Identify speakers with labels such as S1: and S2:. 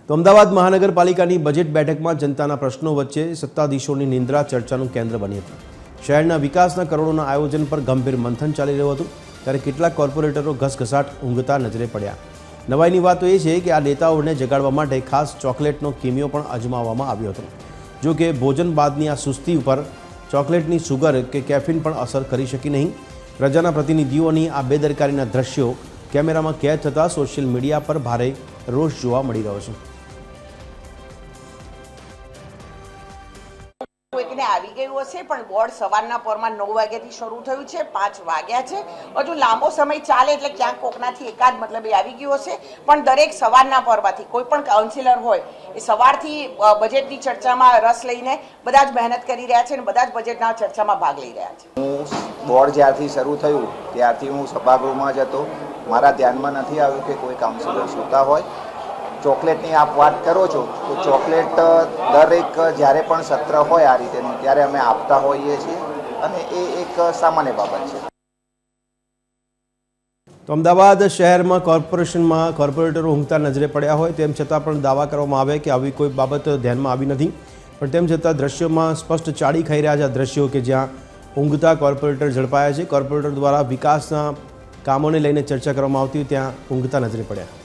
S1: તો અમદાવાદ મહાનગરપાલિકાની બજેટ બેઠકમાં જનતાના પ્રશ્નો વચ્ચે સત્તાધીશોની નિંદ્રા ચર્ચાનું કેન્દ્ર બની હતી। શહેરના વિકાસના કરોડોના આયોજન પર ગંભીર મંથન ચાલી રહ્યું હતું, ત્યારે કેટલાક કોર્પોરેટરો ઘસઘસાટ ઊંઘતા નજરે પડ્યા। નવાઈની વાત તો એ છે કે આ નેતાઓને જગાડવા માટે ખાસ ચોકલેટનો કિમિયો પણ અજમાવવામાં આવ્યો હતો। જો કે ભોજન બાદની આ સુસ્તી ઉપર ચોકલેટની સુગર કે કેફીન પણ અસર કરી શકી નહીં। પ્રજાના પ્રતિનિધિઓની આ બેદરકારીના દ્રશ્યો કેમેરામાં કેદ થતાં સોશિયલ મીડિયા પર ભારે રોષ જોવા મળી રહ્યો છે।
S2: કોઈકને આવી ગયું હશે, પણ બોર્ડ સવારના પોરમાં 9 વાગ્યાથી શરૂ થયું છે, 5 વાગ્યા છે, હજુ લાંબો સમય ચાલે એટલે ક્યાંક કોકનાથી એકાદ મતલબ આવી ગયું હશે। પણ દરેક સવારના પોરમાંથી કોઈ પણ કાઉન્સિલર હોય એ સવારથી બજેટની ચર્ચામાં રસ લઈને બધા જ મહેનત કરી રહ્યા છે અને બધા જ બજેટના ચર્ચામાં ભાગ લઈ રહ્યા છે।
S3: હું બોર્ડ જ્યારથી શરૂ થયું ત્યારથી હું સભાગૃહમાં જ હતો। મારા ધ્યાનમાં નથી આવ્યું કે કોઈ કાઉન્સિલર સૂતા હોય। ચોકલેટની આપ વાત કરો છો તો ચોકલેટ દરેક જ્યારે પણ સત્ર હોય આ રીતેનું ત્યારે અમે આપતા હોઈએ છીએ અને એ એક સામાન્ય બાબત છે।
S1: તો અમદાવાદ શહેરમાં કોર્પોરેટરો ઊંઘતા નજરે પડ્યા હોય તેમ છતાં પણ દાવા કરવામાં આવે કે આવી કોઈ બાબત ધ્યાનમાં આવી નથી, પણ તેમ છતાં દ્રશ્યોમાં સ્પષ્ટ ચાડી ખાઈ રહ્યા છે આ દ્રશ્યો કે જ્યાં ઊંઘતા કોર્પોરેટર ઝડપાયા છે। કોર્પોરેટર દ્વારા વિકાસના કામોને લઈને ચર્ચા કરવામાં આવતી ત્યાં ઊંઘતા નજરે પડ્યા।